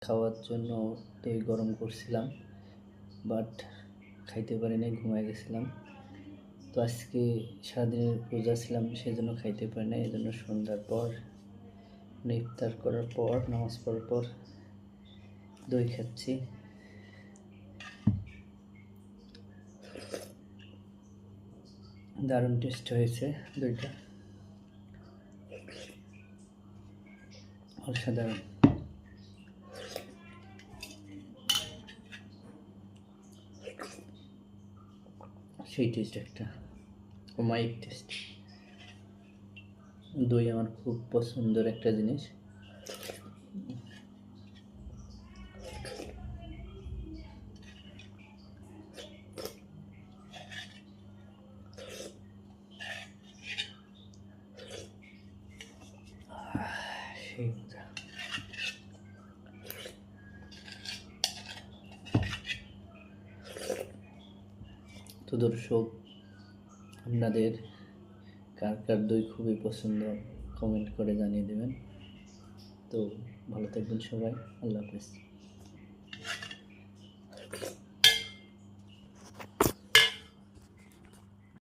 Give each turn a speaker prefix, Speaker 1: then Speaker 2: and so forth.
Speaker 1: খাওয়ার জন্য দই গরম করছিলাম, বাট খাইতে পারি নাই, ঘুমায় গেছিলাম। তো আজকে সারাদিনের রোজা ছিলাম, সেই জন্য খাইতে পারি নাই। এই জন্য সন্ধ্যার পর ইফতার করার পর, নামাজ পড়ার পর দই খাচ্ছি। দারুণ টেস্ট হয়েছে দইটা, অসাধারণ। সেই টেস্ট একটা অমায়িক টেস্ট। দই আমার খুব পছন্দের একটা জিনিস। সেই মজা। তো দর্শক, আপনাদের কার কার দই খুবই পছন্দ কমেন্ট করে জানিয়ে দেবেন। তো ভালো থাকবেন সবাই, আল্লাহ হাফেজ।